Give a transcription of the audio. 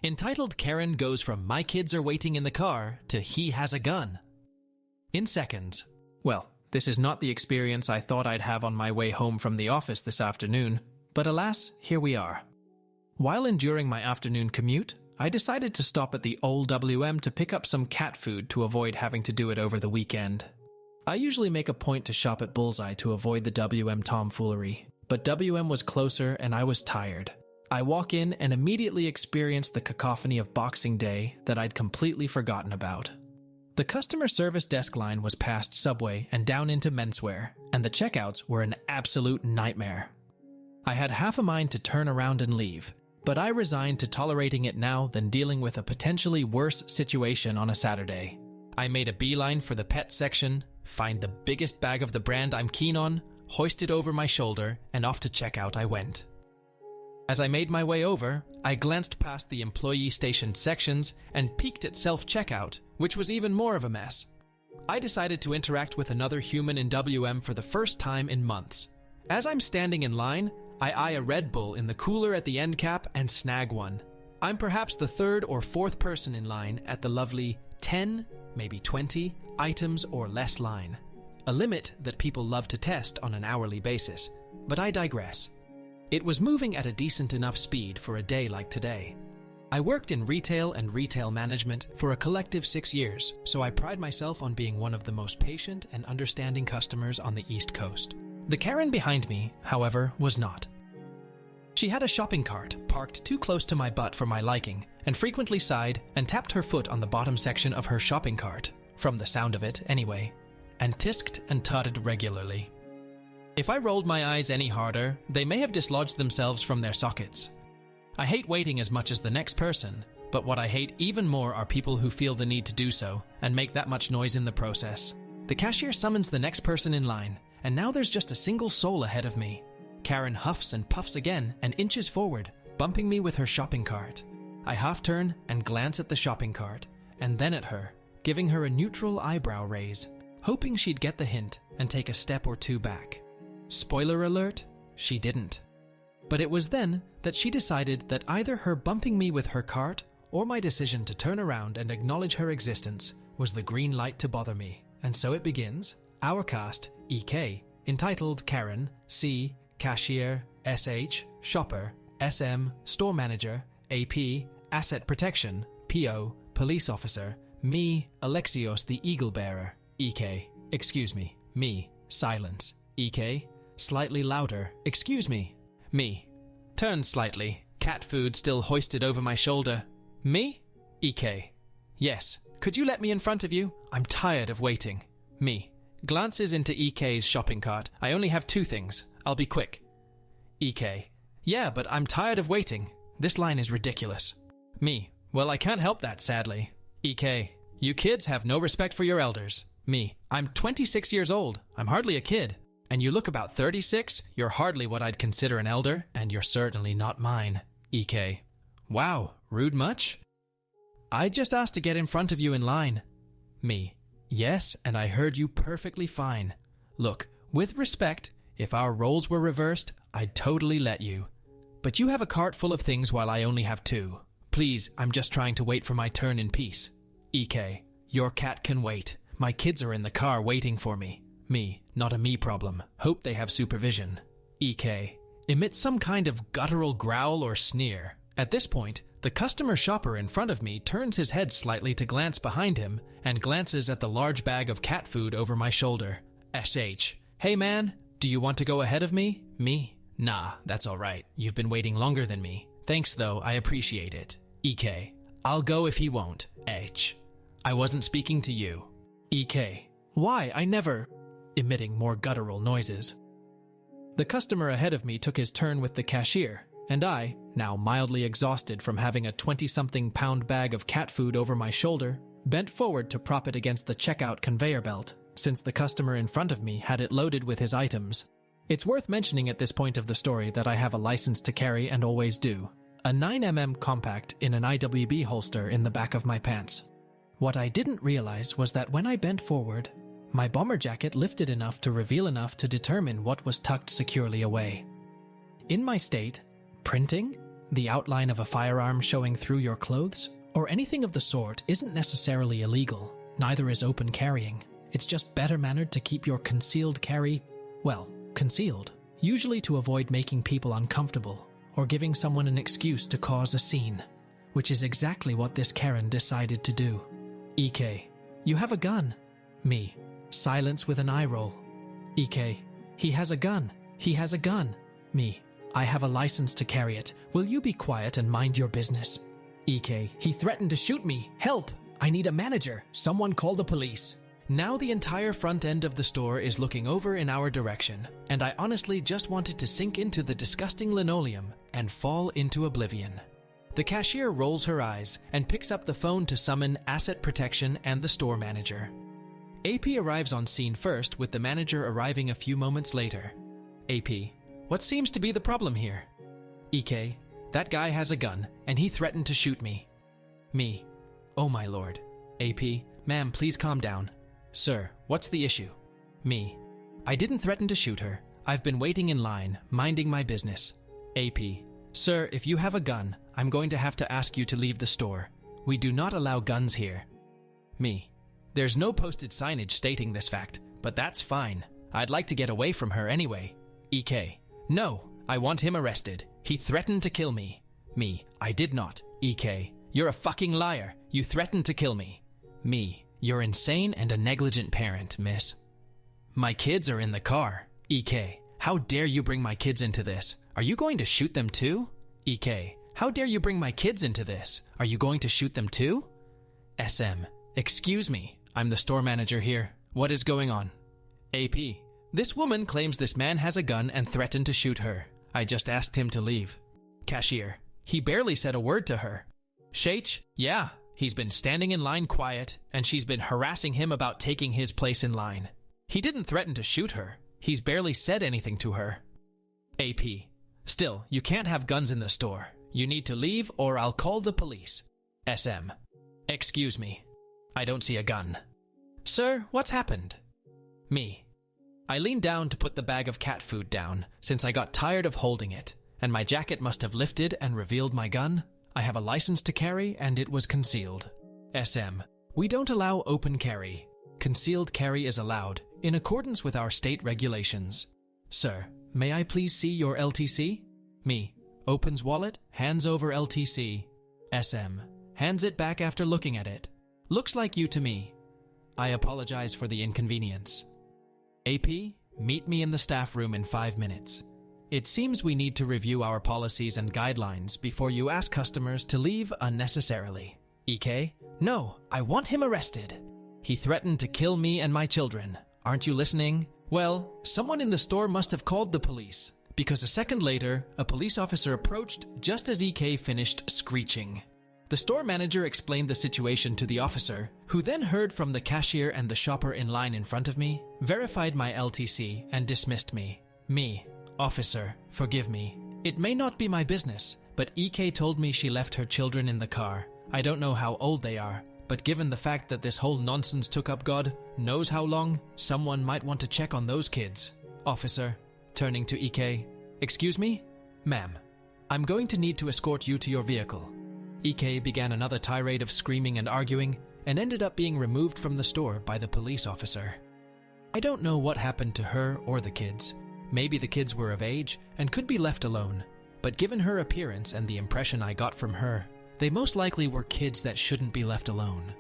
entitled Karen goes from "my kids are waiting in the car" to "he has a gun" in seconds. Well, this is not the experience I thought I'd have on my way home from the office this afternoon, but alas, here we are. While enduring my afternoon commute, I decided to stop at the old WM to pick up some cat food to avoid having to do it over the weekend. I usually make a point to shop at Bullseye to avoid the WM tomfoolery, but WM was closer and I was tired. I walk in and immediately experience the cacophony of Boxing Day that I'd completely forgotten about. The customer service desk line was past Subway and down into menswear, and the checkouts were an absolute nightmare. I had half a mind to turn around and leave, but I resigned to tolerating it now than dealing with a potentially worse situation on a Saturday. I made a beeline for the pet section, find the biggest bag of the brand I'm keen on, hoist it over my shoulder, and off to checkout I went. As I made my way over, I glanced past the employee station sections and peeked at self-checkout, which was even more of a mess. I decided to interact with another human in WM for the first time in months. As I'm standing in line, I eye a Red Bull in the cooler at the end cap and snag one. I'm perhaps the third or fourth person in line at the lovely 10, maybe 20 items or less line, a limit that people love to test on an hourly basis, but I digress. It was moving at a decent enough speed for a day like today. I worked in retail and retail management for a collective 6 years, so I pride myself on being one of the most patient and understanding customers on the East Coast. The Karen behind me, however, was not. She had a shopping cart parked too close to my butt for my liking, and frequently sighed and tapped her foot on the bottom section of her shopping cart, from the sound of it anyway, and tisked and tutted regularly. If I rolled my eyes any harder, they may have dislodged themselves from their sockets. I hate waiting as much as the next person, but what I hate even more are people who feel the need to do so and make that much noise in the process. The cashier summons the next person in line, and now there's just a single soul ahead of me. Karen huffs and puffs again and inches forward, bumping me with her shopping cart. I half turn and glance at the shopping cart, and then at her, giving her a neutral eyebrow raise, hoping she'd get the hint and take a step or two back. Spoiler alert, she didn't. But it was then that she decided that either her bumping me with her cart or my decision to turn around and acknowledge her existence was the green light to bother me. And so it begins, our cast, EK, entitled Karen, C, Cashier, SH, Shopper, SM, Store Manager, AP, Asset Protection, PO, Police Officer, me, Alexios the Eagle Bearer, EK, excuse me, me, silence, EK, slightly louder, excuse me, me, turn slightly, cat food still hoisted over my shoulder, me, EK, yes, could you let me in front of you? I'm tired of waiting, me, glances into EK's shopping cart, I only have 2 things, I'll be quick, EK, yeah, but I'm tired of waiting, this line is ridiculous, me, well I can't help that sadly, EK, you kids have no respect for your elders, me, I'm 26 years old, I'm hardly a kid. And you look about 36, you're hardly what I'd consider an elder, and you're certainly not mine, EK. Wow, rude much? I just asked to get in front of you in line. Me. Yes, and I heard you perfectly fine. Look, with respect, if our roles were reversed, I'd totally let you. But you have a cart full of things while I only have 2. Please, I'm just trying to wait for my turn in peace. EK. Your cat can wait. My kids are in the car waiting for me. Me, not a me problem. Hope they have supervision. EK. Emits some kind of guttural growl or sneer. At this point, the customer shopper in front of me turns his head slightly to glance behind him and glances at the large bag of cat food over my shoulder. SH. Hey man, do you want to go ahead of me? Me. Nah, that's alright. You've been waiting longer than me. Thanks though, I appreciate it. EK. I'll go if he won't. H. I wasn't speaking to you. EK. Why? I never... Emitting more guttural noises. The customer ahead of me took his turn with the cashier, and I, now mildly exhausted from having a 20-something pound bag of cat food over my shoulder, bent forward to prop it against the checkout conveyor belt, since the customer in front of me had it loaded with his items. It's worth mentioning at this point of the story that I have a license to carry and always do. A 9mm compact in an IWB holster in the back of my pants. What I didn't realize was that when I bent forward, my bomber jacket lifted enough to reveal enough to determine what was tucked securely away. In my state, printing? The outline of a firearm showing through your clothes, or anything of the sort, isn't necessarily illegal. Neither is open carrying. It's just better mannered to keep your concealed carry, well, concealed, usually to avoid making people uncomfortable or giving someone an excuse to cause a scene, which is exactly what this Karen decided to do. EK, you have a gun. Me, silence with an eye roll. EK, he has a gun. He has a gun. Me, I have a license to carry it. Will you be quiet and mind your business? EK, he threatened to shoot me. Help! I need a manager. Someone call the police. Now the entire front end of the store is looking over in our direction, and I honestly just wanted to sink into the disgusting linoleum and fall into oblivion. The cashier rolls her eyes and picks up the phone to summon asset protection and the store manager. AP arrives on scene first, with the manager arriving a few moments later. AP, what seems to be the problem here? EK, that guy has a gun, and he threatened to shoot me. Me, oh my lord. AP, ma'am, please calm down. Sir, what's the issue? Me, I didn't threaten to shoot her. I've been waiting in line, minding my business. AP, sir, if you have a gun, I'm going to have to ask you to leave the store. We do not allow guns here. Me, there's no posted signage stating this fact, but that's fine. I'd like to get away from her anyway. EK, no, I want him arrested. He threatened to kill me. Me, I did not. EK, you're a fucking liar. You threatened to kill me. Me, you're insane and a negligent parent, miss. My kids are in the car. EK, how dare you bring my kids into this? Are you going to shoot them too? EK, how dare you bring my kids into this? Are you going to shoot them too? SM, excuse me, I'm the store manager here. What is going on? AP, this woman claims this man has a gun and threatened to shoot her. I just asked him to leave. Cashier, he barely said a word to her. Shaich, yeah. He's been standing in line quiet, and she's been harassing him about taking his place in line. He didn't threaten to shoot her. He's barely said anything to her. AP, still, you can't have guns in the store. You need to leave or I'll call the police. SM, excuse me. I don't see a gun. Sir, what's happened? Me, I leaned down to put the bag of cat food down since I got tired of holding it, and my jacket must have lifted and revealed my gun. I have a license to carry, and it was concealed. SM, we don't allow open carry. Concealed carry is allowed, in accordance with our state regulations. Sir, may I please see your LTC? Me, opens wallet, hands over LTC. SM, hands it back after looking at it. Looks like you to me. I apologize for the inconvenience. AP, meet me in the staff room in 5 minutes. It seems we need to review our policies and guidelines before you ask customers to leave unnecessarily. EK, no, I want him arrested. He threatened to kill me and my children. Aren't you listening? Well, someone in the store must have called the police, because a second later, a police officer approached just as EK finished screeching. The store manager explained the situation to the officer, who then heard from the cashier and the shopper in line in front of me, verified my LTC, and dismissed me. Me, officer, forgive me. It may not be my business, but EK told me she left her children in the car. I don't know how old they are, but given the fact that this whole nonsense took up God knows how long, someone might want to check on those kids. Officer, turning to EK, excuse me? Ma'am, I'm going to need to escort you to your vehicle. EK began another tirade of screaming and arguing, and ended up being removed from the store by the police officer. I don't know what happened to her or the kids. Maybe the kids were of age and could be left alone, but given her appearance and the impression I got from her, they most likely were kids that shouldn't be left alone.